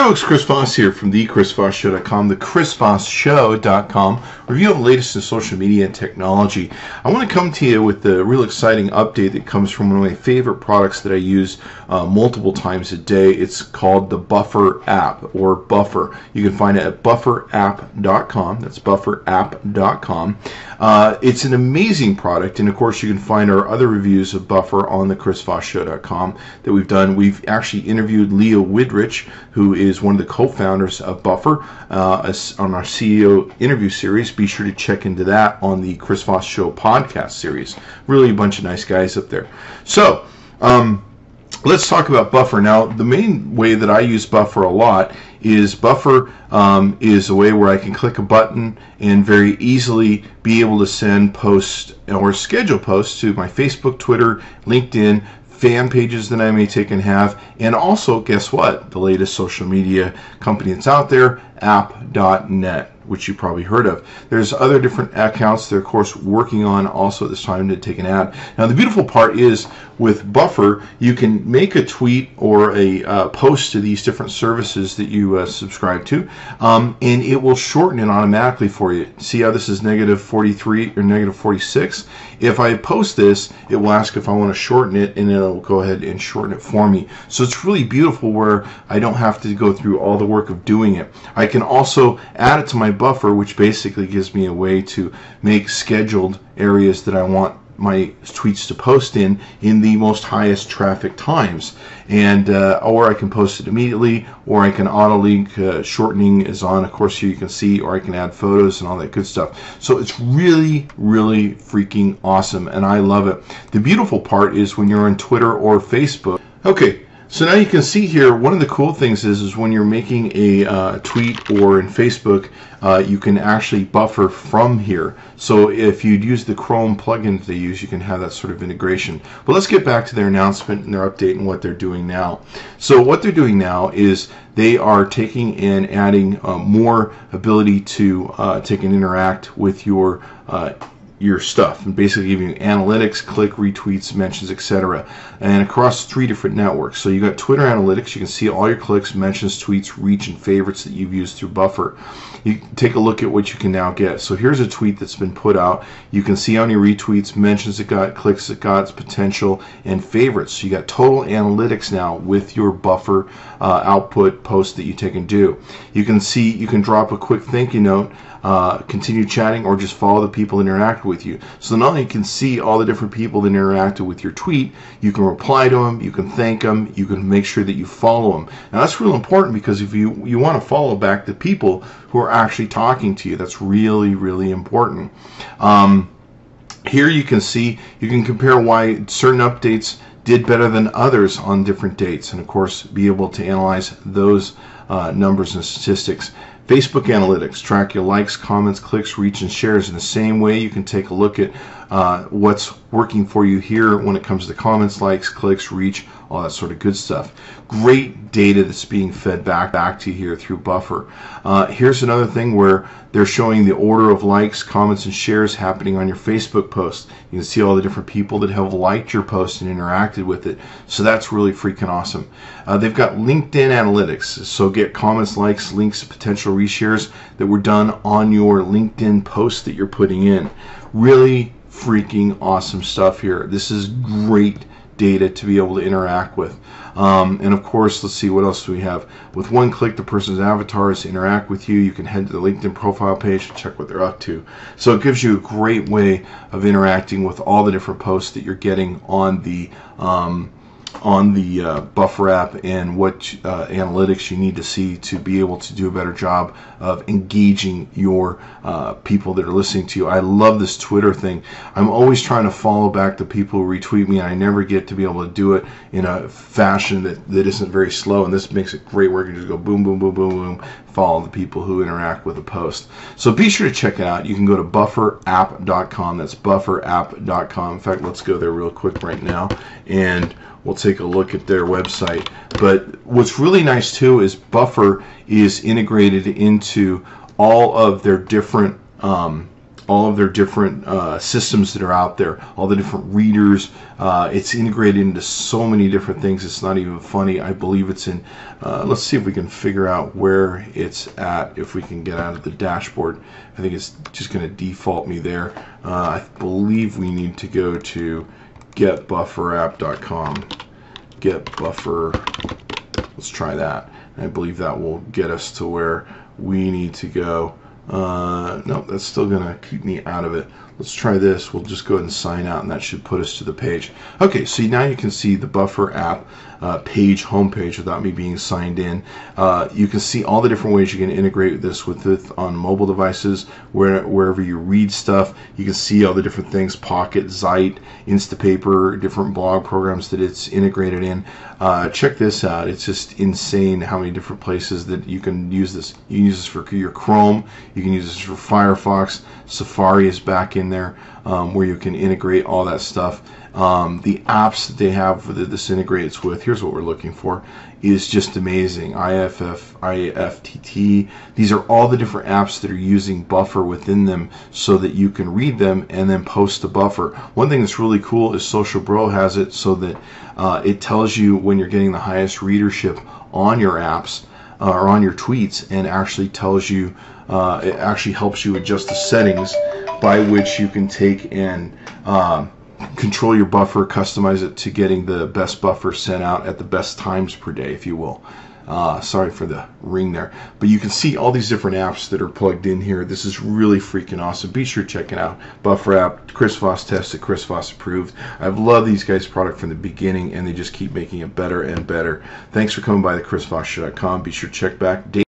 folks, Chris Voss here from the ChrisVossShow.com, the ChrisVossShow.com, review of the latest in social media and technology. I want to come to you with a real exciting update that comes from one of my favorite products that I use multiple times a day. It's called the Buffer app, or Buffer. You can find it at bufferapp.com. That's bufferapp.com. It's an amazing product, and of course you can find our other reviews of Buffer on the ChrisVossShow.com that we've done. We've actually interviewed Leo Widrich, who is one of the co-founders of Buffer, on our CEO interview series. Be sure to check into that on the Chris Voss Show Podcast series. Really a bunch of nice guys up there. So, let's talk about Buffer. Now, the main way that I use Buffer a lot is Buffer is a way where I can click a button and very easily be able to send posts or schedule posts to my Facebook, Twitter, LinkedIn, fan pages that I may take and have, and also, guess what? The latest social media company that's out there, app.net, which you probably heard of. There's other different accounts they're, of course, working on also at this time to take an ad. Now, the beautiful part is with Buffer, you can make a tweet or a post to these different services that you subscribe to, and it will shorten it automatically for you. See how this is -43 or -46? If I post this, it will ask if I want to shorten it, and it'll go ahead and shorten it for me. So it's really beautiful where I don't have to go through all the work of doing it. I can also add it to my Buffer, which basically gives me a way to make scheduled areas that I want my tweets to post in the most highest traffic times, and or I can post it immediately, or I can auto link. Shortening is on, of course, here you can see, or I can add photos and all that good stuff. So it's really, really freaking awesome, and I love it. The beautiful part is when you're on Twitter or Facebook. Okay. So now you can see here, one of the cool things is when you're making a tweet or in Facebook, you can actually buffer from here. So if you'd use the Chrome plugin they use, you can have that sort of integration. But let's get back to their announcement and their update and what they're doing now. So what they're doing now is they are taking and adding more ability to take and interact with your stuff, and basically giving you analytics, click, retweets, mentions, etc., and across 3 different networks. So you got Twitter analytics. You can see all your clicks, mentions, tweets, reach, and favorites that you've used through Buffer. You take a look at what you can now get. So here's a tweet that's been put out. You can see how many retweets, mentions it got, clicks it got, its potential, and favorites. So you got total analytics now with your Buffer output post that you take and do. You can see, you can drop a quick thank you note, continue chatting, or just follow the people that interact with you. So not only you can see all the different people that interacted with your tweet, you can reply to them, you can thank them, you can make sure that you follow them. Now that's real important, because if you want to follow back the people who are actually talking to you, that's really, really important. Here you can see, you can compare why certain updates did better than others on different dates, and of course be able to analyze those numbers and statistics. Facebook analytics, track your likes, comments, clicks, reach, and shares. In the same way, you can take a look at what's working for you here when it comes to comments, likes, clicks, reach, all that sort of good stuff. Great data that's being fed back to you here through Buffer. Here's another thing where they're showing the order of likes, comments, and shares happening on your Facebook post. You can see all the different people that have liked your post and interacted with it. So that's really freaking awesome. They've got LinkedIn analytics. So get comments, likes, links, potential reshares that were done on your LinkedIn post that you're putting in. Really freaking awesome stuff here. This is great data to be able to interact with. And of course, let's see, what else do we have? With one click, the person's avatars interact with you. You can head to the LinkedIn profile page to check what they're up to. So it gives you a great way of interacting with all the different posts that you're getting on the Buffer app, and what analytics you need to see to be able to do a better job of engaging your people that are listening to you. I love this Twitter thing. I'm always trying to follow back the people who retweet me, and I never get to be able to do it in a fashion that isn't very slow, and this makes it great where you can just go boom, boom, boom, boom, boom, follow the people who interact with a post. So be sure to check it out. You can go to bufferapp.com. That's bufferapp.com. In fact, let's go there real quick right now, and we'll take a look at their website. But what's really nice too is Buffer is integrated into all of their different all of their different systems that are out there, all the different readers. It's integrated into so many different things. It's not even funny. I believe it's in, let's see if we can figure out where it's at, if we can get out of the dashboard. I think it's just going to default me there. I believe we need to go to getbufferapp.com. Getbuffer, let's try that. I believe that will get us to where we need to go. No, that's still gonna keep me out of it. Let's try this. We'll just go ahead and sign out, and that should put us to the page. Okay, so now you can see the Buffer app page, homepage, without me being signed in. You can see all the different ways you can integrate this with it on mobile devices, wherever you read stuff. You can see all the different things: Pocket, Zeit, Instapaper, different blog programs that it's integrated in. Check this out. It's just insane how many different places that you can use this. You can use this for your Chrome. You can use this for Firefox. Safari is back in there, where you can integrate all that stuff. The apps that they have that this integrates with, here's what we're looking for, is just amazing. IFTT. These are all the different apps that are using Buffer within them so that you can read them and then post to Buffer. One thing that's really cool is Social Bro has it so that it tells you when you're getting the highest readership on your apps or on your tweets, and actually tells you, it actually helps you adjust the settings by which you can take and control your buffer, customize it to getting the best buffer sent out at the best times per day, if you will. Sorry for the ring there, but you can see all these different apps that are plugged in here. This is really freaking awesome. Be sure to check it out. Buffer app, Chris Voss tested, Chris Voss approved. I've loved these guys' product from the beginning, and they just keep making it better and better. Thanks for coming by the chrisvossshow.com. Be sure to check back.